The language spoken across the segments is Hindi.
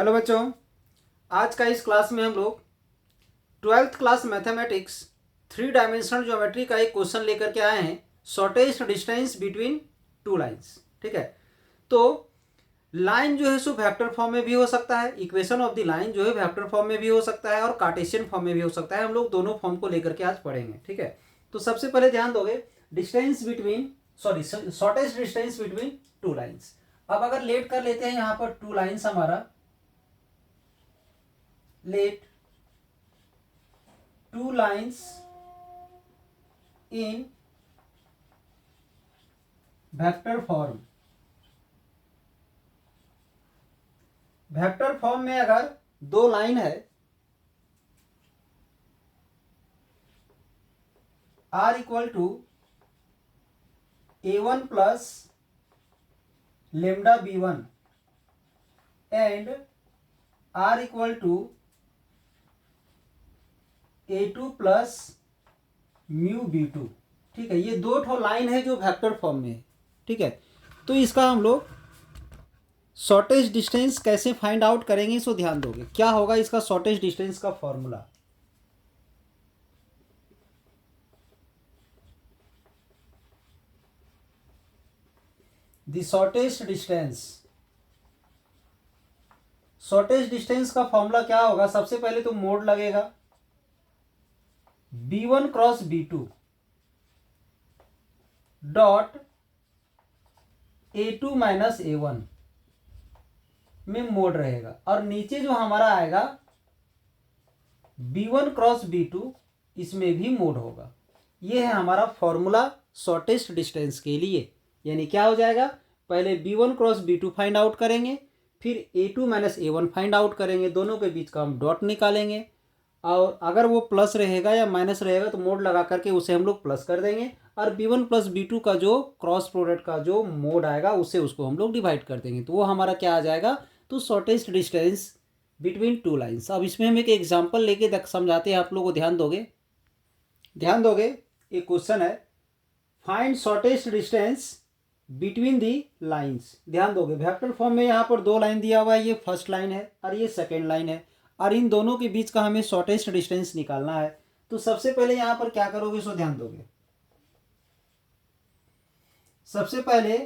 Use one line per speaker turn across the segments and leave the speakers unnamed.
हेलो बच्चों, आज का इस क्लास में हम लोग 12th class mathematics 3 dimensional geometry का एक क्वेश्चन लेकर के आए हैं। Shortest distance between two lines. ठीक है, तो लाइन जो है सो वेक्टर फॉर्म में भी हो सकता है, इक्वेशन ऑफ द लाइन जो है वेक्टर फॉर्म में भी हो सकता है और कार्टेशियन फॉर्म में भी हो सकता है। हम लोग दोनों फॉर्म को लेकर के आज पढ़ेंगे। ठीक है, तो सबसे पहले ध्यान दोगे distance between shortest distance between two lines. अब अगर लेट कर लेते हैं यहाँ पर टू लाइन्स हमारा, let two lines in vector form। Vector form में अगर दो लाइन है r equal to a1 plus lambda b1 and r equal to a2 plus mu b2। ठीक है, ये दो ठो लाइन है जो वेक्टर फॉर्म में है। ठीक है, तो इसका हम लोग शॉर्टेस्ट डिस्टेंस कैसे फाइंड आउट करेंगे, सो ध्यान दोगे। क्या होगा इसका शॉर्टेस्ट डिस्टेंस का फॉर्मूला? द शॉर्टेस्ट डिस्टेंस का फॉर्मूला क्या होगा? सबसे पहले तो मोड लगेगा b1 cross b2 dot a2 minus a1 में मोड रहेगा, और नीचे जो हमारा आएगा b1 क्रॉस b2, इसमें भी मोड होगा। ये है हमारा फॉर्मूला शॉर्टेस्ट डिस्टेंस के लिए। यानी क्या हो जाएगा, पहले b1 cross b2 find out करेंगे, फिर a2 minus a1 find out करेंगे, दोनों के बीच का हम डॉट निकालेंगे, और अगर वो प्लस रहेगा या माइनस रहेगा तो मोड लगा करके उसे हम लोग प्लस कर देंगे, और b1 प्लस b2 का जो क्रॉस प्रोडक्ट का जो मोड आएगा उससे उसको हम लोग डिवाइड कर देंगे, तो वो हमारा क्या आ जाएगा, तो shortest distance between two lines. अब इसमें हम एक एग्जाम्पल लेके समझाते हैं, आप लोग को ध्यान दोगे। एक क्वेश्चन है, find shortest distance between the lines. ध्यान दोगे, वेक्टर फॉर्म में यहाँ पर दो लाइन दिया हुआ है, ये फर्स्ट लाइन है और ये सेकेंड लाइन है, और इन दोनों के बीच का हमें शॉर्टेस्ट डिस्टेंस निकालना है। तो सबसे पहले यहां पर क्या करोगे, सो ध्यान दोगे। सबसे पहले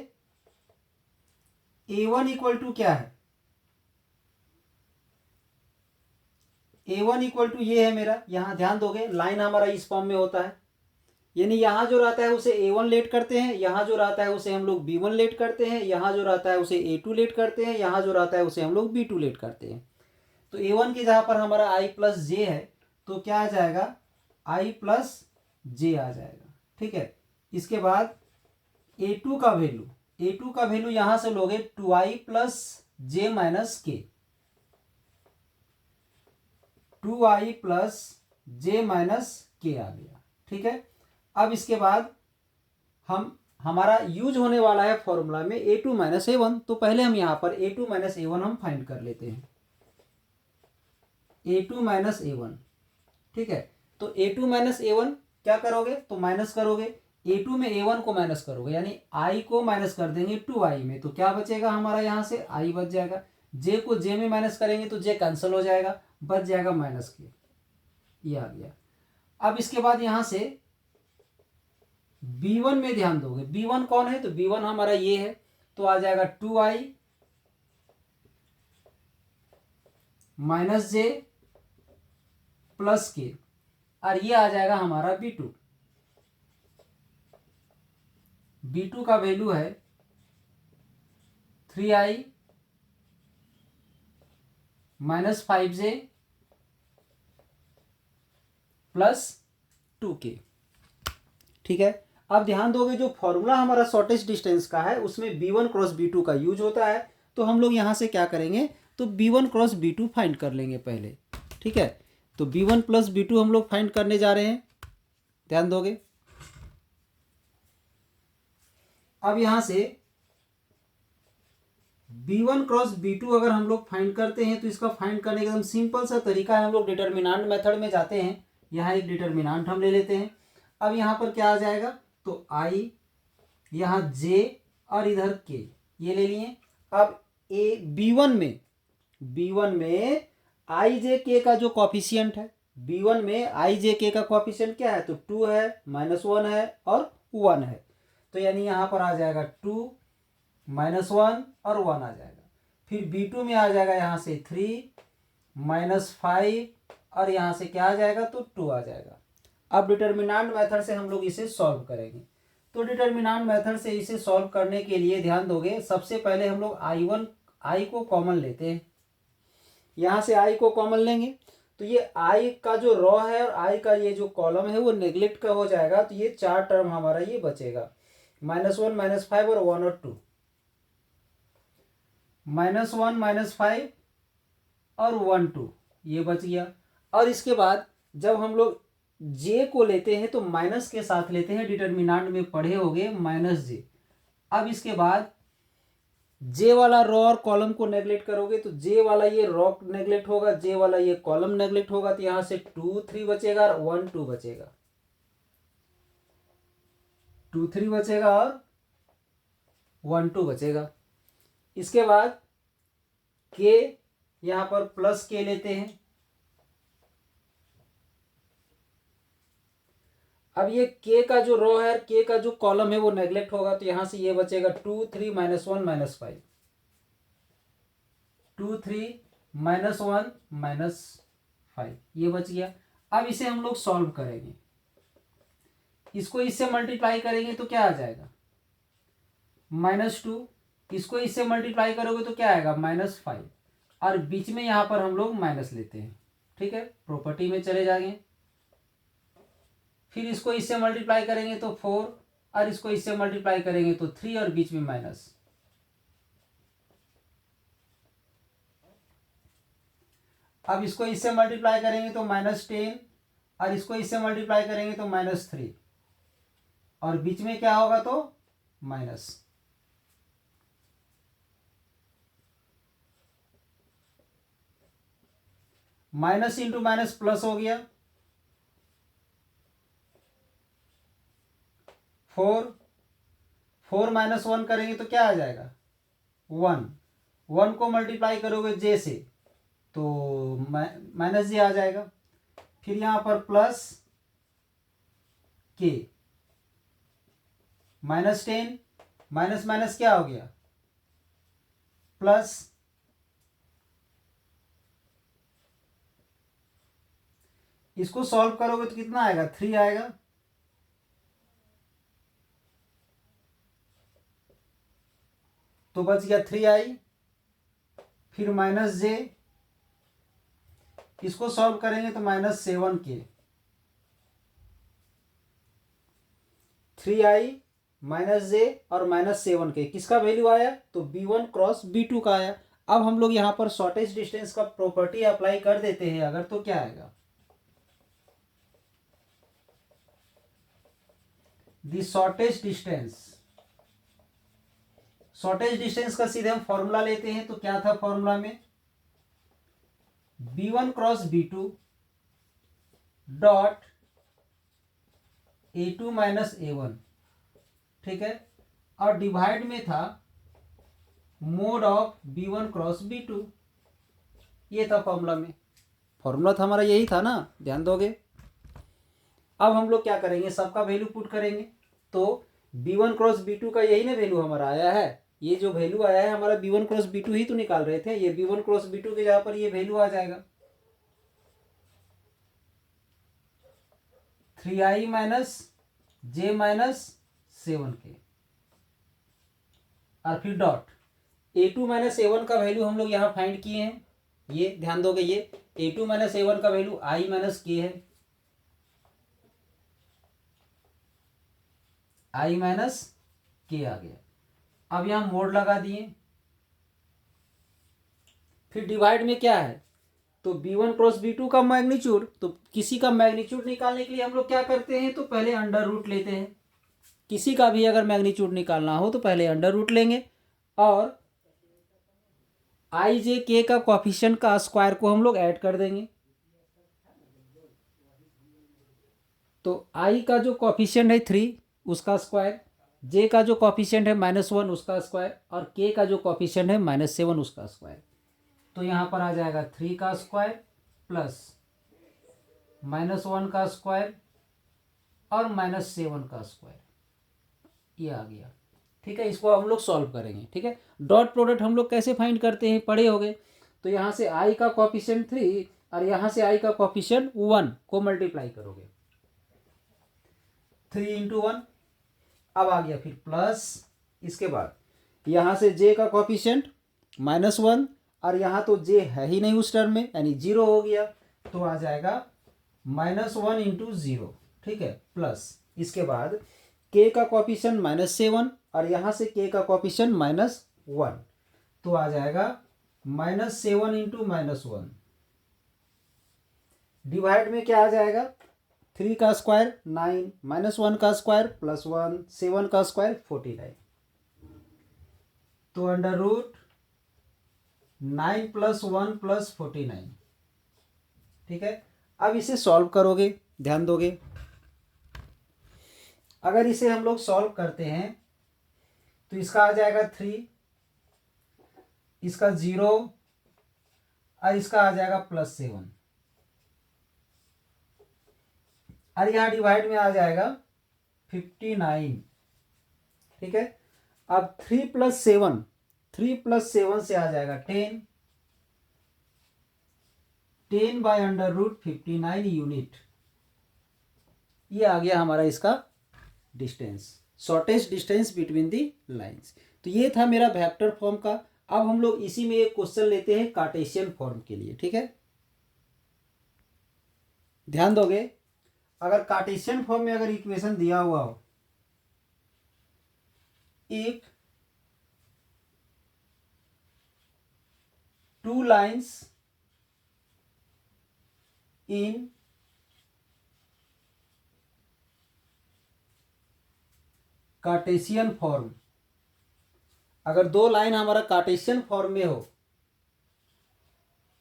a1 इक्वल टू क्या है, a1 इक्वल टू ये है मेरा। यहां ध्यान दोगे, लाइन हमारा इस फॉर्म में होता है, यानी यहां जो रहता है उसे a1 लेट करते हैं, यहां जो रहता है उसे हम लोग b1 लेट करते हैं, यहां जो रहता है उसे a2 लेट करते हैं, यहां जो रहता है उसे हम लोग b2 लेट करते हैं। तो a1 की जगह पर हमारा i प्लस जे है, तो क्या आ जाएगा, i प्लस जे आ जाएगा। ठीक है, इसके बाद a2 का वैल्यू यहां से लोगे 2i प्लस जे माइनस के, 2i प्लस जे माइनस के आ गया। ठीक है, अब इसके बाद हमारा यूज होने वाला है फॉर्मूला में a2 माइनस a1, तो पहले हम यहां पर a2 माइनस a1 हम फाइंड कर लेते हैं, a2 माइनस a1। ठीक है, तो a2 माइनस a1 क्या करोगे, तो माइनस करोगे, a2 में a1 को माइनस करोगे, यानी i को माइनस कर देंगे 2i में, तो क्या बचेगा हमारा, यहां से i बच जाएगा। j को j में माइनस करेंगे तो j कैंसिल हो जाएगा, बच जाएगा माइनस के, ये आ गया। अब इसके बाद यहां से b1 में ध्यान दोगे, b1 कौन है, तो b1 हमारा ये है, तो आ जाएगा 2i माइनस जे प्लस के, और ये आ जाएगा हमारा b2 का वैल्यू है 3i minus 5j plus 2k। ठीक है, अब ध्यान दोगे, जो फॉर्मूला हमारा शॉर्टेस्ट डिस्टेंस का है उसमें b1 क्रॉस b2 का यूज होता है, तो हम लोग यहां से क्या करेंगे, तो b1 क्रॉस b2 फाइंड कर लेंगे पहले। ठीक है, तो b1 प्लस b2 हम लोग फाइंड करने जा रहे हैं, ध्यान दोगे। अब यहां से b1 क्रॉस b2 अगर हम लोग फाइंड करते हैं, तो इसका फाइंड करने का एकदम सिंपल सा तरीका है, हम लोग डिटर्मिनेंट मेथड में जाते हैं। यहाँ एक डिटर्मिनेंट हम ले लेते हैं। अब यहाँ पर क्या आ जाएगा, तो i, यहाँ j और इधर k, ये ले लिए। अब b1 में B1 में आई जे के का जो कॉफिशियंट है, B1 में आई जे के का कॉफिशियंट क्या है, तो 2 है, -1 है और 1 है। तो यानी यहाँ पर आ जाएगा 2 -1 और 1 आ जाएगा। फिर B2 में आ जाएगा यहाँ से 3 -5 और यहाँ से क्या आ जाएगा, तो 2 आ जाएगा। अब डिटर्मिनेंट मेथड से हम लोग इसे सॉल्व करेंगे। तो डिटर्मिनेंट मेथड से इसे सॉल्व करने के लिए ध्यान दोगे, सबसे पहले हम लोग आई को कॉमन लेते हैं। यहाँ से आई को कॉमन लेंगे तो ये आई का जो रॉ है और आई का ये जो कॉलम है वो नेग्लेक्ट का हो जाएगा। तो ये 4 टर्म हमारा ये बचेगा, -1 -5 और 1 और 2, -1 -5 और 1 2 ये बच गया। और इसके बाद जब हम लोग जे को लेते हैं तो माइनस के साथ लेते हैं, डिटर्मिनेंट में पढ़े होंगे -j। अब इसके बाद जे वाला रॉ और कॉलम को नेग्लेक्ट करोगे तो जे वाला ये रॉ नेग्लेक्ट होगा, जे वाला ये कॉलम नेग्लेक्ट होगा, तो यहां से 2 3 बचेगा और 1 2 बचेगा, 2 3 बचेगा और 1 2 बचेगा। इसके बाद के यहां पर प्लस के लेते हैं। अब ये के का जो रो है, के का जो कॉलम है वो नेग्लेक्ट होगा, तो यहां से ये बचेगा 2 3 -1 -5, 2 3 -1 -5 ये बच गया। अब इसे हम लोग सॉल्व करेंगे, इसको इससे मल्टीप्लाई करेंगे तो क्या आ जाएगा, -2, इसको इससे मल्टीप्लाई करोगे तो क्या आएगा, -5, और बीच में यहां पर हम लोग माइनस लेते हैं। ठीक है, प्रॉपर्टी में चले जाएंगे, फिर इसको इससे मल्टीप्लाई करेंगे तो 4 और इसको इससे मल्टीप्लाई करेंगे तो 3 और बीच में माइनस। अब इसको इससे मल्टीप्लाई करेंगे तो -10 और इसको इससे मल्टीप्लाई करेंगे तो -3 और बीच में क्या होगा, तो minus. Minus into minus plus हो गया, 4 4 -1 करेंगे तो क्या आ जाएगा, 1 1 को मल्टीप्लाई करोगे जे से तो -j आ जाएगा। फिर यहां पर प्लस के, -10 माइनस माइनस क्या हो गया, प्लस। इसको सॉल्व करोगे तो कितना आएगा, 3 आएगा। तो बच गया 3i, फिर -j, इसको सॉल्व करेंगे तो -7k, 3i -j और -7k किसका वैल्यू आया, तो B1 क्रॉस B2 का आया। अब हम लोग यहाँ पर शॉर्टेस्ट डिस्टेंस का प्रॉपर्टी अप्लाई कर देते हैं अगर, तो क्या आएगा, द शॉर्टेस्ट डिस्टेंस का सीधे हम फॉर्मूला लेते हैं। तो क्या था फॉर्मूला में, B1 cross B2 dot A2 -A1, ठीक है, और डिवाइड में था mode of B1 cross B2, ये था फॉर्मूला में। फॉर्मूला था हमारा यही था ना, ध्यान दोगे। अब हम लोग क्या करेंगे, सबका वैल्यू पुट करेंगे। तो B1 क्रॉस B2 का यही ना वैल्यू हमारा आया है, ये जो वैल्यू आया है हमारा B1 क्रॉस B2 ही तो निकाल रहे थे, ये B1 क्रॉस B2 के जगह पर ये वैल्यू आ जाएगा 3i -j -7k, और फिर डॉट A2 -A1 का वैल्यू हम लोग यहाँ फाइंड किए हैं, ये ध्यान दोगे, ये A2 -A1 का वैल्यू i -k है, i -k आ गया। अब यहां मोड लगा दिए, फिर डिवाइड में क्या है, तो B1 क्रॉस B2 का मैग्नीट्यूड, तो किसी का मैग्नीट्यूड निकालने के लिए हम लोग क्या करते हैं, तो पहले अंडर रूट लेते हैं। किसी का भी अगर मैग्नीट्यूड निकालना हो तो पहले अंडर रूट लेंगे, और आई जे के का कोएफिशिएंट का स्क्वायर को हम लोग ऐड कर देंगे। तो आई का जो कोएफिशिएंट है 3 उसका स्क्वायर, जे का जो कोएफिशिएंट है -1 उसका स्क्वायर, और के का जो कोएफिशिएंट है -7 उसका स्क्वायर। तो यहाँ पर आ जाएगा 3 का स्क्वायर प्लस -1 का स्क्वायर और -7 का स्क्वायर, ये आ गया। ठीक है, इसको हम लोग सॉल्व करेंगे। ठीक है, डॉट प्रोडक्ट हम लोग कैसे फाइंड करते हैं, पढ़े होंगे। तो यहाँ से आई का कोफिशिएंट 3 और यहाँ से आई का कोफिशिएंट 1 को मल्टीप्लाई करोगे, 3 इंटू 1। अब आ गया फिर प्लस, इसके बाद यहाँ से जे का कोफिशिएंट -1 और यहाँ तो जे है ही नहीं उस टर्म में, यानी 0 हो गया, तो आ जाएगा -1 इंटू 0। ठीक है, प्लस इसके बाद के का कोफिशिएंट -7 और यहाँ से के का कोफिशिएंट -1, तो आ जाएगा -7 इंटू -1 डिवाइड में क्या आ जाएगा, 3 का स्क्वायर 9, -1 का स्क्वायर +1, 7 का स्क्वायर 49, तो अंडर रूट 9 + 1 + 49। ठीक है, अब इसे सॉल्व करोगे, ध्यान दोगे। अगर इसे हम लोग सॉल्व करते हैं तो इसका आ जाएगा 3, इसका 0 और इसका आ जाएगा +7 और यहाँ डिवाइड में आ जाएगा 59। ठीक है, अब 3 + 7 से आ जाएगा 10, 10 बाय अंडर रूट 59 यूनिट। ये आ गया हमारा इसका distance, shortest distance between the lines. तो ये था मेरा वेक्टर फॉर्म का। अब हम लोग इसी में एक क्वेश्चन लेते हैं कार्टेशियन फॉर्म के लिए। ठीक है, ध्यान दोगे, अगर कार्टेशियन फॉर्म में अगर इक्वेशन दिया हुआ हो, if 2 lines in Cartesian form, अगर 2 लाइन हमारा कार्टेशियन फॉर्म में हो,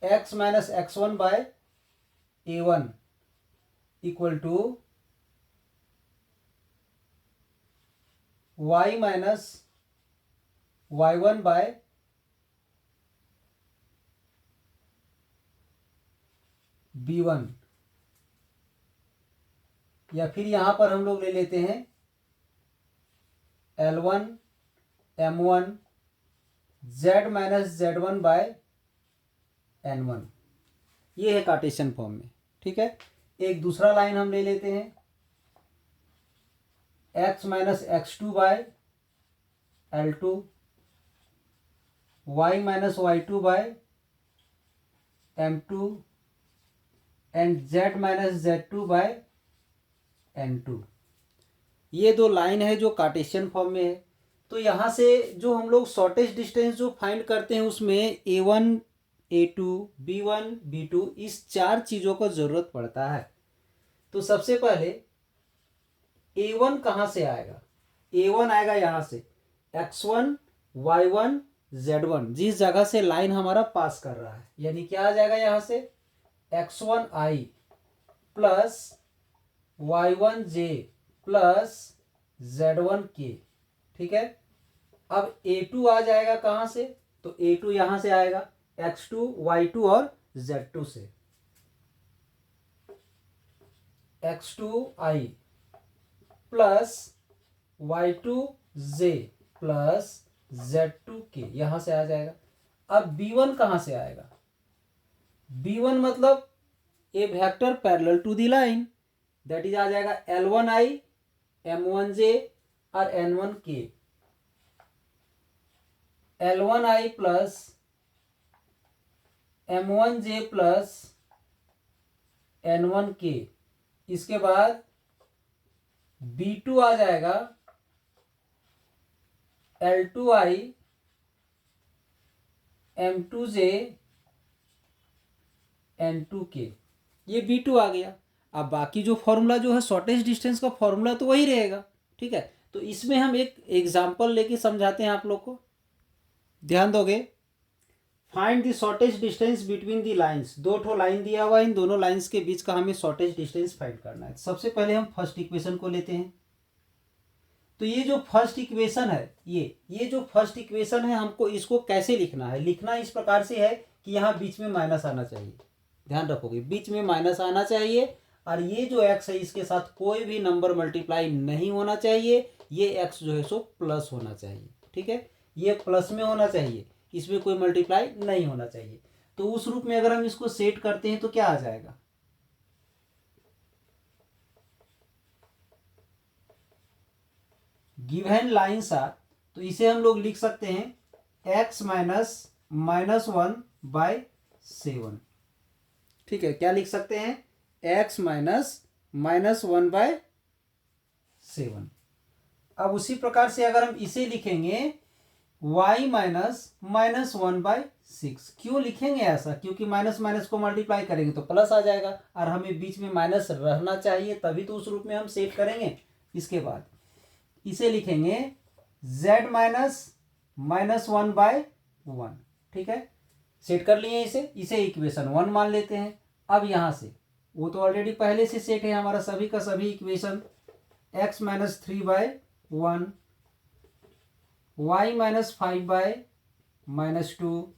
x - x1 by a1 equal to y - y1 by b1, या फिर यहां पर हम लोग ले लेते हैं L1 M1 Z - Z1 bye N1, ये है कार्टेशियन फॉर्म में। ठीक है, एक दूसरा लाइन हम ले लेते हैं x - x2 by L2, y - y2 by M2 and z - z2 by N2। ये 2 लाइन है जो कार्टेशियन फॉर्म में है। तो यहाँ से जो हम लोग शॉर्टेस्ट डिस्टेंस जो फाइंड करते हैं उसमें a1 a2 b1 b2 इस 4 चीज़ों को ज़रूरत पड़ता है। तो सबसे पहले a1 कहाँ से आएगा, a1 आएगा यहाँ से x1 y1 z1, जिस जगह से लाइन हमारा पास कर रहा है, यानी क्या आ जाएगा यहाँ से x1i plus y1j plus z1k। ठीक है, अब a2 आ जाएगा कहाँ से, तो a2 यहाँ से आएगा x2 y2 और z2 से, x2i plus y2j plus z2k यहाँ से आ जाएगा। अब b1 कहाँ से आएगा, b1 मतलब a vector parallel to the line, that is आ जाएगा L1i M1j और N1k, L1i plus M1j plus N1k। इसके बाद B2 आ जाएगा L2i M2j N2k, ये B2 आ गया। अब बाकी जो फॉर्मूला जो है शॉर्टेस्ट डिस्टेंस का फॉर्मूला तो वही रहेगा। ठीक है, तो इसमें हम एक एग्जांपल लेके समझाते हैं आप लोग को, ध्यान दोगे। Find the shortest distance between the lines, 2 ठो लाइन दिया हुआ है, इन दोनों लाइंस के बीच का हमें शॉर्टेस्ट डिस्टेंस फाइंड करना है। सबसे पहले हम फर्स्ट इक्वेशन को लेते हैं, तो ये जो फर्स्ट इक्वेशन है, ये जो फर्स्ट इक्वेशन है, हमको इसको कैसे लिखना है? लिखना इस प्रकार से है कि यहाँ बीच में माइनस आना चाहिए, ध्यान रखोगे, बीच में माइनस आना चाहिए, और ये जो x है इसके साथ कोई भी नंबर मल्टीप्लाई नहीं होना चाहिए, ये x जो है सो प्लस होना चाहिए, ठीक है, ये प्लस में होना चाहिए, इसमें कोई मल्टीप्लाई नहीं होना चाहिए। तो उस रूप में अगर हम इसको सेट करते हैं तो क्या आ जाएगा? गिवन लाइन्स आर, तो इसे हम लोग लिख सकते हैं x -(-1/7)। ठीक है, क्या लिख सकते हैं? x -(-1/7)। अब उसी प्रकार से अगर हम इसे लिखेंगे y -(-1/6)। क्यों लिखेंगे ऐसा? क्योंकि माइनस माइनस को मल्टीप्लाई करेंगे तो प्लस आ जाएगा, और हमें बीच में माइनस रहना चाहिए, तभी तो उस रूप में हम सेट करेंगे। इसके बाद इसे लिखेंगे z -(-1/1)। ठीक है, सेट कर लिए इसे इक्वेशन 1 मान लेते हैं। अब यहाँ से वो तो ऑलरेडी पहले से सेट है हमारा सभी का सभी इक्वेशन, x -3/1, y -5/-2,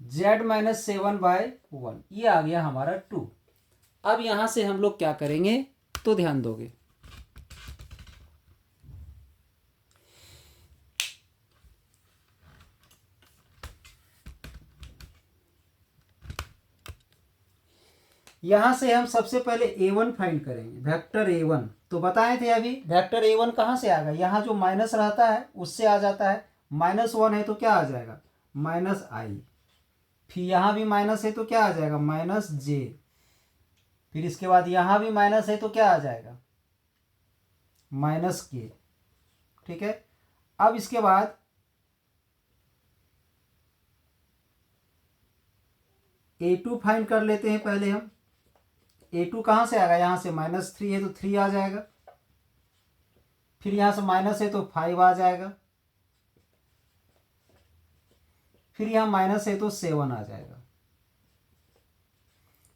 z -7/1, ये आ गया हमारा 2। अब यहाँ से हम लोग क्या करेंगे तो ध्यान दोगे, यहां से हम सबसे पहले a1 फाइंड करेंगे, वेक्टर a1। तो बताए थे अभी वेक्टर a1 कहाँ से आ गया? यहाँ जो माइनस रहता है उससे आ जाता है, -1 है तो क्या आ जाएगा? -i। फिर यहाँ भी माइनस है तो क्या आ जाएगा? -j। फिर इसके बाद यहाँ भी माइनस है तो क्या आ जाएगा? -k। ठीक है, अब इसके बाद a2 फाइंड कर लेते हैं पहले हम। a2 कहाँ से आएगा? यहाँ से -3 है तो 3 आ जाएगा, फिर यहाँ से माइनस है तो 5 आ जाएगा, फिर यहाँ माइनस है तो 7 आ जाएगा।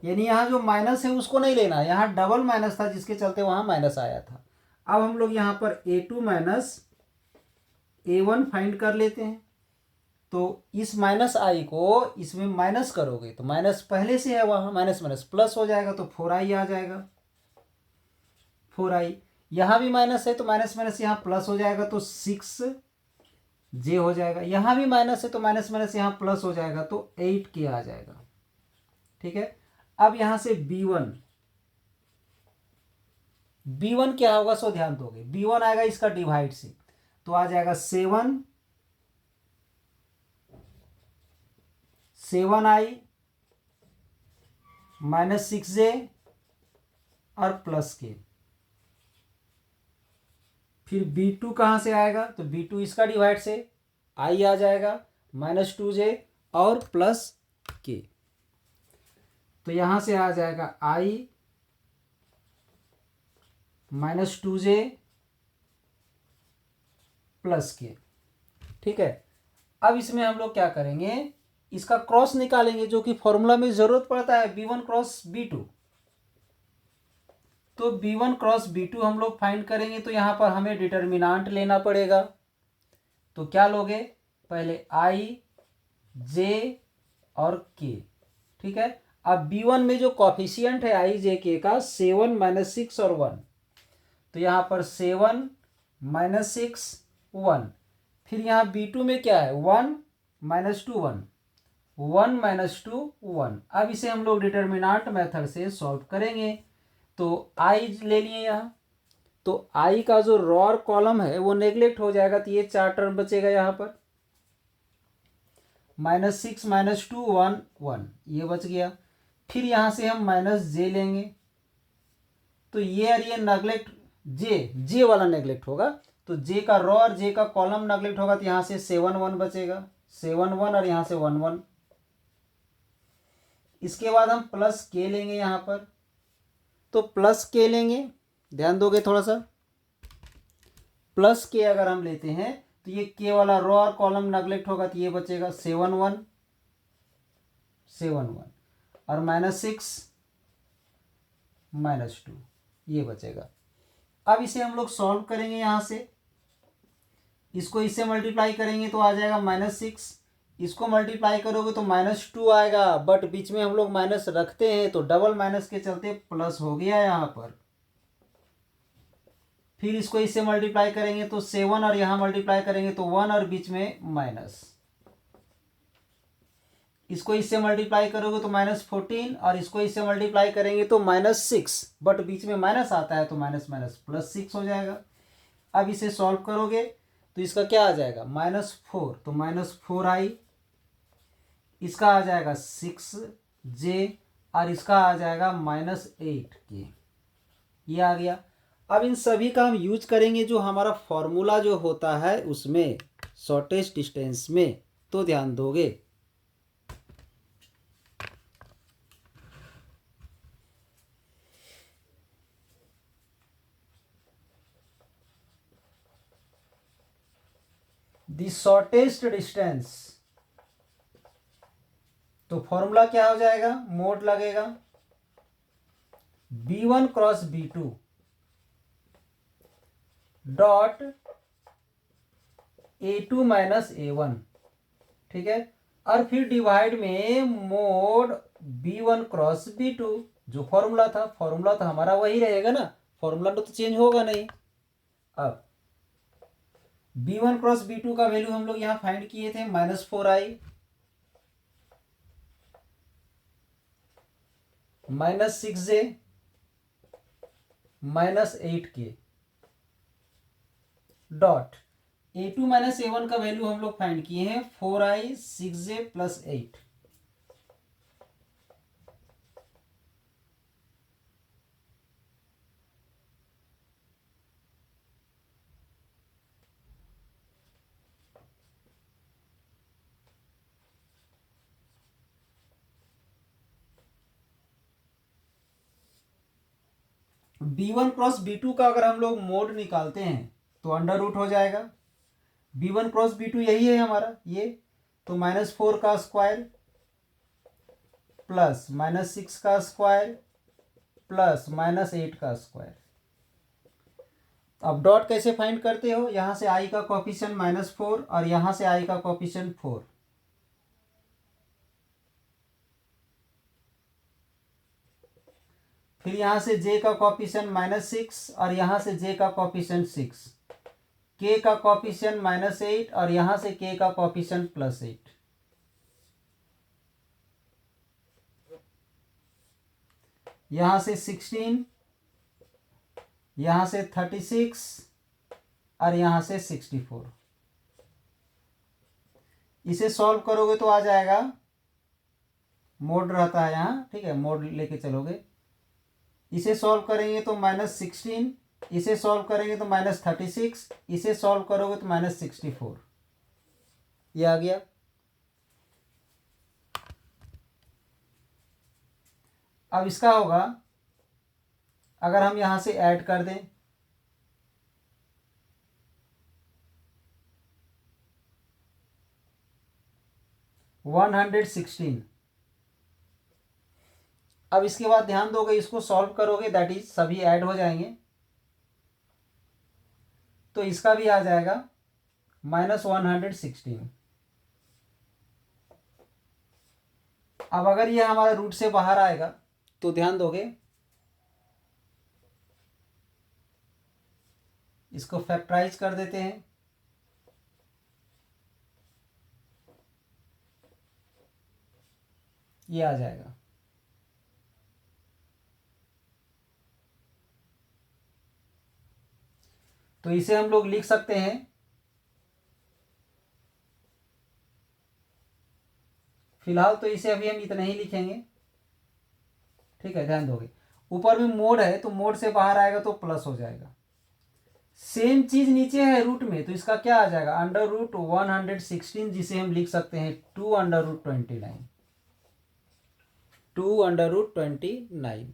यानी यहाँ जो माइनस है उसको नहीं लेना, यहाँ डबल माइनस था जिसके चलते वहाँ माइनस आया था। अब हम लोग यहाँ पर a2 -a1 फाइंड कर लेते हैं। तो इस -i को इसमें माइनस करोगे तो माइनस पहले से है वहाँ, माइनस माइनस प्लस हो जाएगा तो 4i आ जाएगा, 4i। यहाँ भी माइनस है तो माइनस माइनस यहाँ प्लस हो जाएगा तो 6j हो जाएगा। यहाँ भी माइनस है तो माइनस माइनस यहाँ प्लस हो जाएगा तो 8k आ जाएगा। ठीक है, अब यहाँ से b1 क्या होगा सो ध्यान दोगे, b1 आएगा इसका डिवाइड से, तो आ जाएगा 7i -6j और प्लस k। फिर b2 कहाँ से आएगा? तो b2 इसका डिवाइड से i आ जाएगा -2j और प्लस k। तो यहाँ से आ जाएगा i -2j प्लस k। ठीक है, अब इसमें हम लोग क्या करेंगे, इसका क्रॉस निकालेंगे, जो कि फॉर्मूला में जरूरत पड़ता है b1 क्रॉस b2। तो b1 क्रॉस b2 हम लोग फाइंड करेंगे, तो यहाँ पर हमें डिटर्मिनांट लेना पड़ेगा। तो क्या लोगे? पहले i, j और k। ठीक है, अब b1 में जो कॉफिशियंट है i j k का 7 -6 और 1, तो यहाँ पर 7 -6 1। फिर यहाँ b2 में क्या है? 1 -2 1, 1 -2 1। अब इसे हम लोग डिटर्मिनांट मेथड से सॉल्व करेंगे। तो i ले लिए यहाँ, तो i का जो रॉ कॉलम है वो नेग्लेक्ट हो जाएगा, तो ये 4 टर्म बचेगा यहाँ पर, -6 -2 1 1, ये बच गया। फिर यहाँ से हम -j लेंगे, तो ये और ये नेग्लेक्ट, जे वाला नेग्लेक्ट होगा, तो j का रॉ और j का कॉलम नेग्लेक्ट होगा, तो यहाँ से 7 1 बचेगा, 7 1 और यहाँ से 1 1। इसके बाद हम प्लस k लेंगे यहाँ पर, तो प्लस k लेंगे, ध्यान दोगे थोड़ा सा, प्लस k अगर हम लेते हैं तो ये k वाला रो और कॉलम नेग्लेक्ट होगा, तो ये बचेगा 7 1 7 1 और -6 -2, ये बचेगा। अब इसे हम लोग सॉल्व करेंगे, यहाँ से इसको इससे मल्टीप्लाई करेंगे तो आ जाएगा -6, इसको मल्टीप्लाई करोगे तो -2 आएगा, बट बीच में हम लोग माइनस रखते हैं तो डबल माइनस के चलते प्लस हो गया यहाँ पर। फिर इसको इससे मल्टीप्लाई करेंगे तो 7 और यहाँ मल्टीप्लाई करेंगे तो 1 और बीच में माइनस, इसको इससे मल्टीप्लाई करोगे तो -14 और इसको इससे मल्टीप्लाई करेंगे तो -6, बट बीच में माइनस आता है तो माइनस माइनस +6 हो जाएगा। अब इसे सॉल्व करोगे तो इसका क्या आ जाएगा -4, तो -4 आई, इसका आ जाएगा 6j और इसका आ जाएगा -8k, ये आ गया। अब इन सभी का हम यूज करेंगे जो हमारा फॉर्मूला जो होता है उसमें, शॉर्टेस्ट डिस्टेंस में, तो ध्यान दोगे। द शॉर्टेस्ट डिस्टेंस, तो फॉर्मूला क्या हो जाएगा, मोड लगेगा b1 cross b2 dot a2 minus a1, ठीक है। और फिर डिवाइड में मोड b1 क्रॉस b2, जो फॉर्मूला था हमारा वही रहेगा ना, फॉर्मूला तो चेंज होगा नहीं। अब b1 क्रॉस b2 का वैल्यू हम लोग यहाँ फाइंड किए थे, -4 आई, -6j, -8k dot a2 minus a1 का वैल्यू हम लोग फाइंड किए हैं 4i 6j + 8। b1 cross b2 का अगर हम लोग मोड निकालते हैं तो अंडर रूट हो जाएगा। b1 क्रॉस b2 यही है हमारा ये, तो -4 का स्क्वायर प्लस -6 का स्क्वायर प्लस -8 का स्क्वायर। अब डॉट कैसे फाइंड करते हो, यहां से i का कोफिशिएंट -4 और यहां से i का कोफिशिएंट 4, फिर यहां से j का कोफिशिएंट -6 और यहां से j का कोफिशिएंट 6, k का कोफिशिएंट -8 और यहां से k का कोफिशिएंट +8। यहां से 16, यहां से 36 और यहां से 64। इसे सॉल्व करोगे तो आ जाएगा, मोड रहता है यहाँ, ठीक है, मोड लेके चलोगे। इसे सॉल्व करेंगे तो -16, इसे सॉल्व करेंगे तो -36, इसे सॉल्व करोगे तो -64, ये आ गया। अब इसका होगा अगर हम यहां से ऐड कर दें, $116। अब इसके बाद ध्यान दोगे, इसको सॉल्व करोगे, दैट इज सभी ऐड हो जाएंगे, तो इसका भी आ जाएगा -116। अब अगर ये हमारा रूट से बाहर आएगा तो ध्यान दोगे, इसको फैक्टराइज कर देते हैं, ये आ जाएगा। तो इसे हम लोग लिख सकते हैं, फिलहाल तो इसे अभी हम इतना ही लिखेंगे, ठीक है, ध्यान दोगे। ऊपर में मोड है तो मोड से बाहर आएगा तो प्लस हो जाएगा। सेम चीज नीचे है रूट में, तो इसका क्या आ जाएगा, √116, जिसे हम लिख सकते हैं 2√29, 2√29।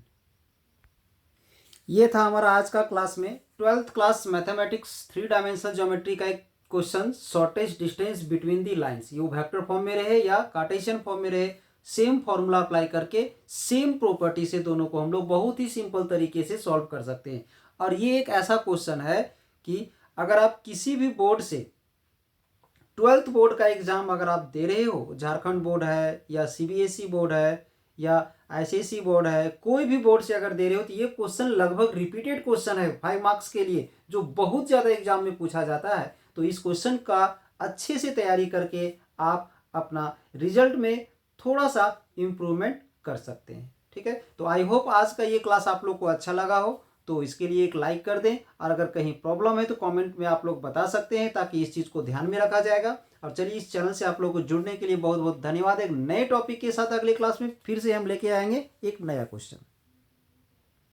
ये था हमारा आज का क्लास में 12th class mathematics 3 dimensional geometry का एक question, shortest distance between the lines. ये वेक्टर फॉर्म में रहे या कार्टेशियन फॉर्म में रहे, सेम फॉर्मूला अप्लाई करके सेम प्रॉपर्टी से दोनों को हम लोग बहुत ही सिंपल तरीके से सॉल्व कर सकते हैं। और ये एक ऐसा क्वेश्चन है कि अगर आप किसी भी बोर्ड से 12th बोर्ड का एग्जाम अगर आप दे रहे हो, झारखंड बोर्ड है या सीबीएसई बोर्ड है या आईसीएसई बोर्ड है, कोई भी बोर्ड से अगर दे रहे हो, तो ये क्वेश्चन लगभग रिपीटेड क्वेश्चन है 5 मार्क्स के लिए, जो बहुत ज़्यादा एग्जाम में पूछा जाता है। तो इस क्वेश्चन का अच्छे से तैयारी करके आप अपना रिजल्ट में थोड़ा सा इम्प्रूवमेंट कर सकते हैं। ठीक है, तो आई होप आज का ये क्लास आप लोग को अच्छा लगा हो, तो इसके लिए एक लाइक कर दें, और अगर कहीं प्रॉब्लम है तो कमेंट में आप लोग बता सकते हैं, ताकि इस चीज़ को ध्यान में रखा जाएगा। और चलिए, इस चैनल से आप लोगों को जुड़ने के लिए बहुत बहुत धन्यवाद। एक नए टॉपिक के साथ अगले क्लास में फिर से हम लेके आएंगे एक नया क्वेश्चन।